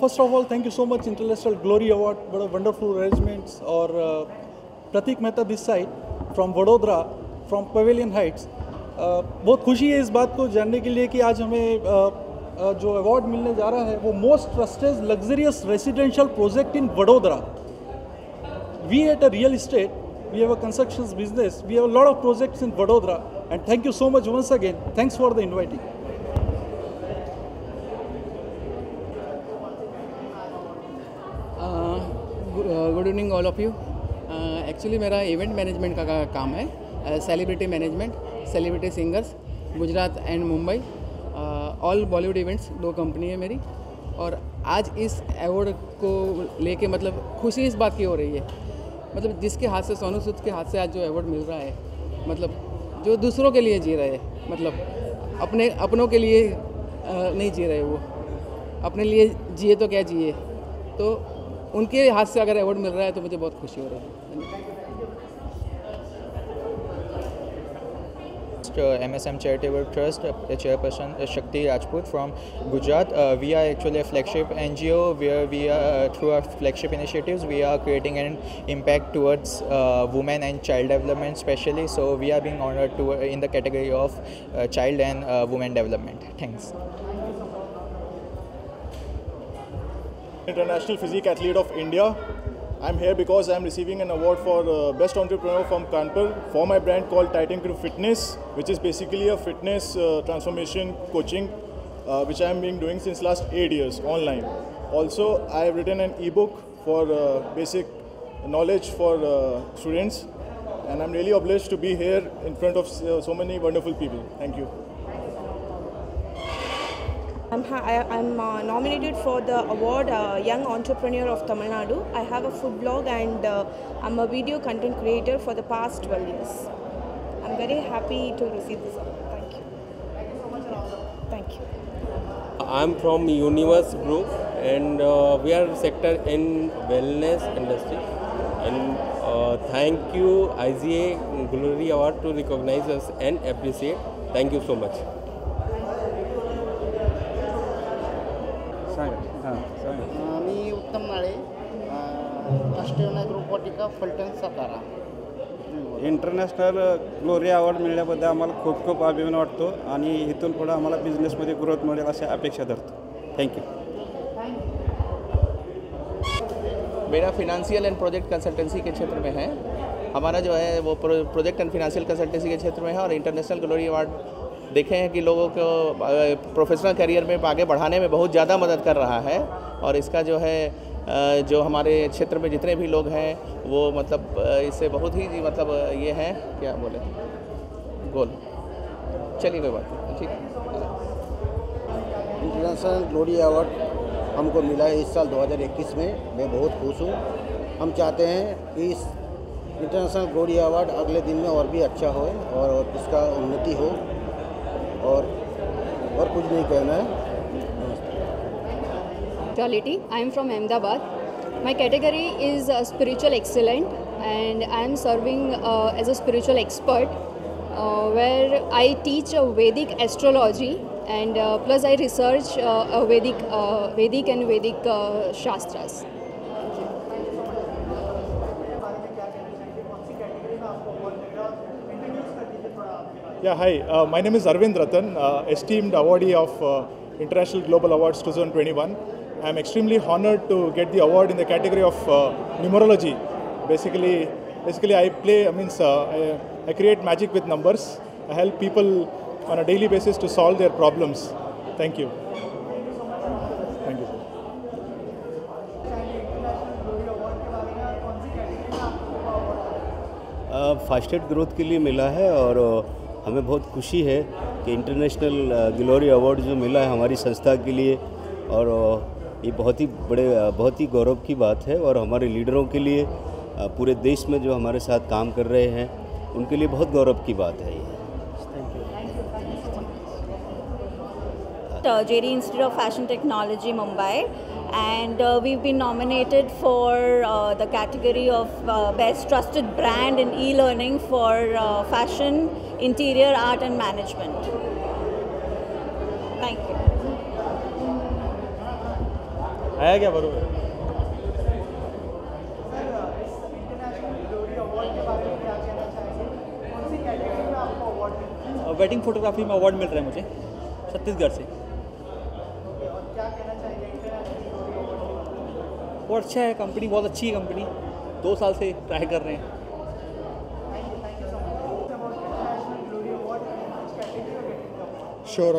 First of all, thank you so much International Glory Award. What a wonderful arrangements. और Prateek Mehta this side from Vadodara from Pavilion Heights. बहुत खुशी है इस बात को जानने के लिए कि आज हमें जो अवार्ड मिलने जा रहा है वो most trusted luxurious residential project in Vadodara. We at a real estate, we have a construction business, we have a lot of projects in Vadodara, and thank you so much once again. Thanks for the inviting. Good evening all of you. Actually मेरा event management का काम है, celebrity management, celebrity singers Gujarat and Mumbai, all Bollywood events, 2 company है मेरी। और आज इस award को लेके मतलब खुशी इस बात की हो रही है, मतलब जिसके हाथ से, सोनू सूद के हाथ से आज जो अवार्ड मिल रहा है, मतलब जो दूसरों के लिए जी रहे हैं, मतलब अपनों के लिए नहीं जी रहे, वो अपने लिए जिए तो क्या जिए, तो उनके हाथ से अगर अवार्ड मिल रहा है तो मुझे बहुत खुशी हो रही है। MSM Charitable Trust, Chairperson Shakti Rajput from Gujarat. We are actually a flagship NGO where we are, through our flagship initiatives, we are creating an impact towards women and child development especially. So we are being honored in the category of child and women development. Thanks. International Physique Athlete of India. I'm here because I'm receiving an award for Best Entrepreneur from Kanpur for my brand called Titan Crew Fitness, which is basically a fitness transformation coaching, which I'm been doing since last 8 years online. Also, I have written an ebook for basic knowledge for students, and I'm really obliged to be here in front of so many wonderful people. Thank you. I'm nominated for the award Young Entrepreneur of Tamil Nadu. I have a food blog and I'm a video content creator for the past 12 years. I'm very happy to receive this award. Thank you. Thank you. I'm from Universe Group and we are sector in wellness industry. And thank you IGA Glory Award to recognize us and appreciate. Thank you so much. मी Uttam Nale, Ashtavinayak Robotica Phaltan Satara. International glory award मिळाल्याबद्दल आम्हाला खूप खूप अभिमान वाटतो आणि इथून पुढे आम्हाला बिझनेसमध्ये ग्रोथ मिळेल अशी अपेक्षा धरतो। थँक्यू। मेरा फिनेंशियल एंड प्रोजेक्ट कंसल्टेंसी के क्षेत्र में है, हमारा जो है वो प्रोजेक्ट एंड फिनेंशियल कंसल्टेंसी के क्षेत्र में है। और इंटरनेशनल ग्लोरी अवार्ड देखे हैं कि लोगों को प्रोफेशनल करियर में आगे बढ़ाने में बहुत ज़्यादा मदद कर रहा है। और इसका जो है जो हमारे क्षेत्र में जितने भी लोग हैं वो मतलब इससे बहुत ही मतलब ये हैं, क्या बोले, गोल। चलिए कोई बात नहीं, ठीक है। इंटरनेशनल ग्लोरी अवार्ड हमको मिला है इस साल 2021 में, मैं बहुत खुश हूँ। हम चाहते हैं कि इस इंटरनेशनल ग्लोरी अवार्ड अगले दिन में और भी अच्छा हो और इसका उन्नति हो, और कुछ नहीं कहना है। I am from Ahmedabad. My category is spiritual excellent, and I am serving as a spiritual expert, where I teach Vedic astrology and plus I research Vedic and Vedic Shastras. Yeah, hi. My name is Arvind Ratan, esteemed awardee of International Global Awards 2021. I am extremely honored to get the award in the category of numerology. Basically, I create magic with numbers. I help people on a daily basis to solve their problems. Thank you. Thank you. Fastest growth के लिए मिला है और हमें बहुत खुशी है कि इंटरनेशनल ग्लोरी अवार्ड जो मिला है हमारी संस्था के लिए, और ये बहुत ही गौरव की बात है। और हमारे लीडरों के लिए, पूरे देश में जो हमारे साथ काम कर रहे हैं उनके लिए बहुत गौरव की बात है ये। JD Institute of Fashion Technology, Mumbai, and we've been nominated for the category of Best Trusted Brand in E-Learning for Fashion, Interior Art and Management. Thank you. आया क्या बरोबर? वेडिंग फोटोग्राफी में अवार्ड मिल रहा है मुझे छत्तीसगढ़ से। बहुत अच्छा है, कंपनी बहुत अच्छी है, कंपनी 2 साल से ट्राई कर रहे हैं। Sure.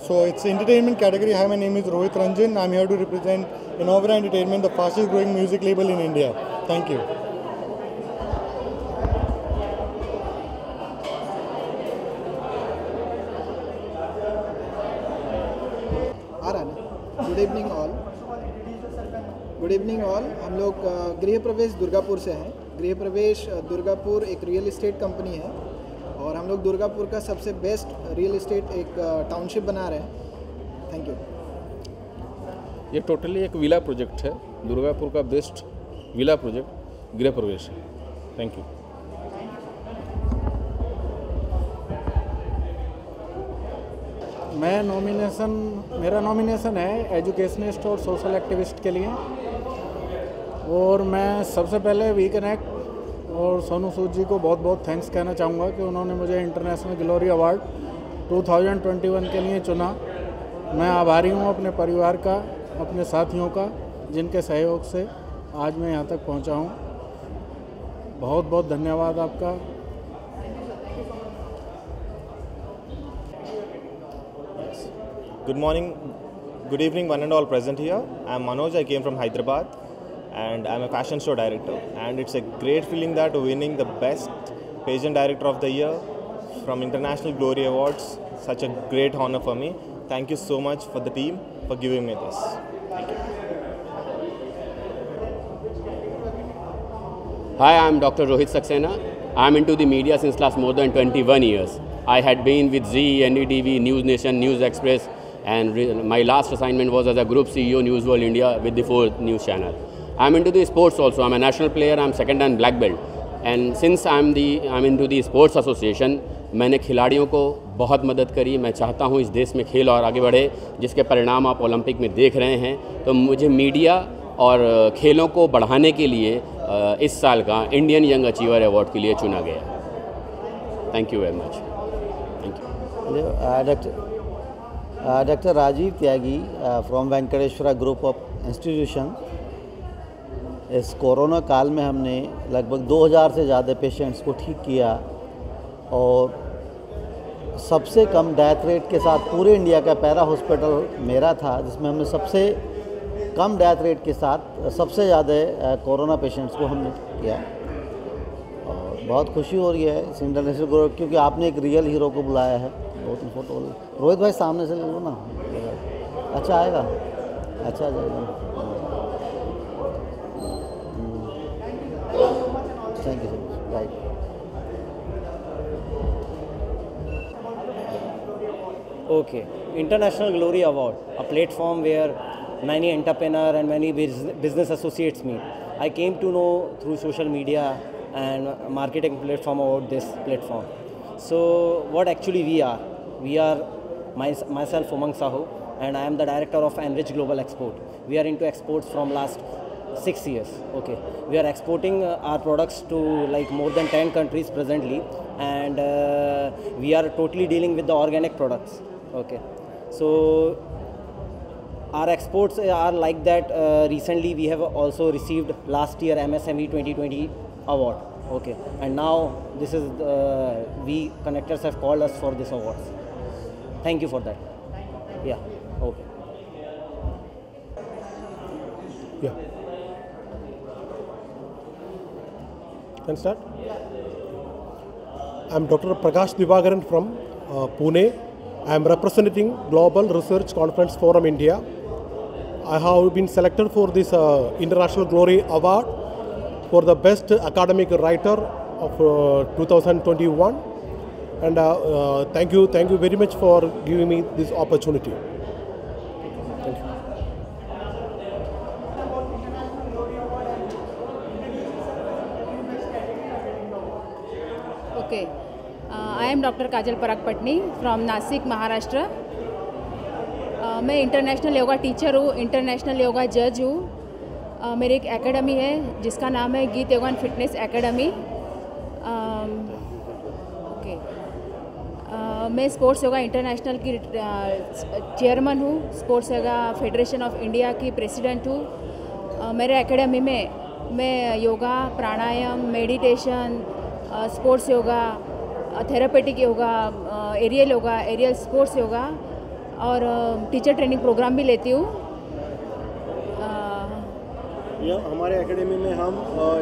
So it's entertainment category. Hi, my name is Rohit Ranjan. I'm here to represent Innovera Entertainment, the fastest growing music label in India. Thank you. Good evening all. Good evening all. हम लोग गृह प्रवेश दुर्गापुर से हैं। गृह प्रवेश दुर्गापुर एक real estate company है और हम लोग दुर्गापुर का सबसे बेस्ट रियल एस्टेट एक टाउनशिप बना रहे हैं। Thank you. ये टोटली एक विला प्रोजेक्ट है, दुर्गापुर का बेस्ट विला प्रोजेक्ट गृह प्रवेश है। Thank you. मेरा नॉमिनेशन है एजुकेशनिस्ट और सोशल एक्टिविस्ट के लिए। और मैं सबसे पहले वी कनेक्ट और सोनू सूद जी को बहुत बहुत थैंक्स कहना चाहूँगा कि उन्होंने मुझे इंटरनेशनल ग्लोरी अवार्ड 2021 के लिए चुना। मैं आभारी हूँ अपने परिवार का, अपने साथियों का, जिनके सहयोग से आज मैं यहाँ तक पहुँचा हूँ। बहुत बहुत धन्यवाद आपका। Good morning, good evening one and all present here. I am Manoj, I came from Hyderabad and I am a fashion show director, and it's a great feeling that winning the best pageant director of the year from International Glory Awards, such a great honor for me. Thank you so much for the team for giving me this. Thank you. Hi, I am Dr. Rohit Saxena. I am into the media since last more than 21 years. I had been with Zee, NDTV, News Nation, News Express, and my last assignment was as a group CEO News World India with the 4th news channel. I'm into the sports also. I'm a national player. I'm second and black belt. And since I'm into the sports association, मैंने खिलाड़ियों को बहुत मदद करी। मैं चाहता हूँ इस देश में खेल और आगे बढ़े, जिसके परिणाम आप ओलंपिक में देख रहे हैं। तो मुझे मीडिया और खेलों को बढ़ाने के लिए इस साल का इंडियन यंग अचीवर अवार्ड के लिए चुना गया। Thank you very much. Thank you. Dr. Rajiv Tyagi from Venkateshwara Group of Institution। इस कोरोना काल में हमने लगभग 2000 से ज़्यादा पेशेंट्स को ठीक किया और सबसे कम डेथ रेट के साथ पूरे इंडिया का पहला हॉस्पिटल मेरा था, जिसमें हमने सबसे कम डेथ रेट के साथ सबसे ज़्यादा कोरोना पेशेंट्स को हमने किया। और बहुत खुशी हो रही है इस इंटरनेशनल ग्रुप, क्योंकि आपने एक रियल हीरो को बुलाया है। बहुत फोटो रोहित भाई सामने से ले लो ना। अच्छा आएगा, अच्छा आ जाएगा। Thank you so much. Right. Okay, International Glory Award, a platform where many entrepreneurs and many business associates meet. I came to know through social media and marketing platform about this platform. So what actually we are myself Umang Sahu, and I am the director of Enrich Global Export. We are into exports from last 6 years. Okay, we are exporting our products to like more than 10 countries presently, and we are totally dealing with the organic products. Okay, so our exports are like that. Recently we have also received last year MSME 2020 award. Okay, and now this is we connectors have called us for this awards. Thank you for that. Yeah. Okay. Yeah. Can start? I am Dr. Prakash Divagaran from Pune. I am representing Global Research Conference Forum India. I have been selected for this International Glory Award for the best academic writer of 2021. And thank you very much for giving me this opportunity. Thank you. Okay, I am Dr. Kajal Parag Patni from Nasik, Maharashtra. मैं international yoga teacher हूँ, international yoga जज हूँ। मेरी एक academy है जिसका नाम है Geet yoga and fitness academy. Okay, मैं स्पोर्ट्स योगा इंटरनेशनल की चेयरमैन हूँ, sports yoga federation of India की प्रेसिडेंट हूँ। मेरे एकेडमी में मैं yoga, pranayama, meditation, sports yoga, therapeutic yoga, aerial sports yoga और टीचर ट्रेनिंग प्रोग्राम भी लेती हूँ। हमारे एकेडमी में हम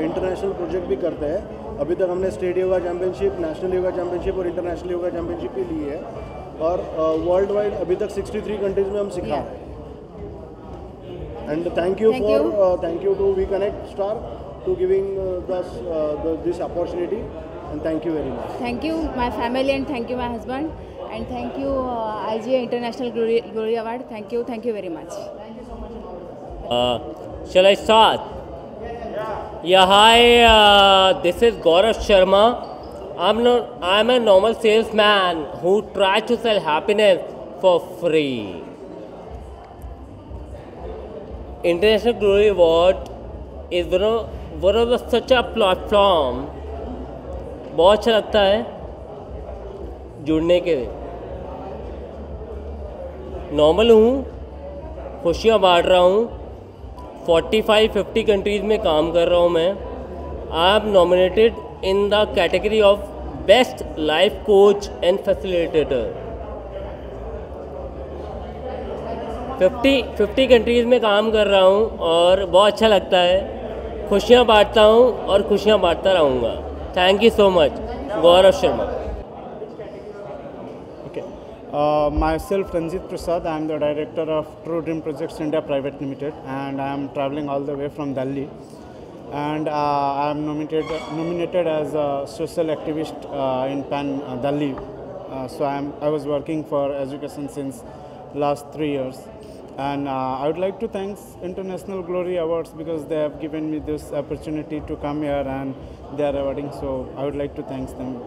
इंटरनेशनल प्रोजेक्ट भी करते हैं। अभी तक हमने state yoga championship, national yoga championship और इंटरनेशनल योगा चैम्पियनशिप भी ली है और वर्ल्ड वाइड अभी तक 63 कंट्रीज में हम सिखा रहे हैं। And thank you to we connect star to giving this opportunity and thank you very much. Thank you my family and thank you my husband and thank you IGA international glory award. Thank you very much. Shall I start? Yeah, hi, this is Gaurav Sharma. I'm a normal salesman who tries to sell happiness for free. International Glory Award is one of such a platform. बहुत अच्छा लगता है जुड़ने के। Normal हूँ, खुशियाँ बांट रहा हूँ, 45-50 कंट्रीज़ में काम कर रहा हूँ मैं। I am nominated in the category of best life coach and facilitator. 50 countries में काम कर रहा हूँ और बहुत अच्छा लगता है। खुशियाँ बांटता हूँ और खुशियाँ बांटता रहूँगा। Thank you so much. Gaurav Sharma. Myself Ranjit Prasad, I am the director of True Dream Projects India Private Limited and I am traveling all the way from Delhi and I am nominated as a social activist in Pan Delhi. So I was working for education since last 3 years and I would like to thank International Glory Awards because they have given me this opportunity to come here and they are awarding, so I would like to thank them.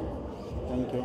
Thank you.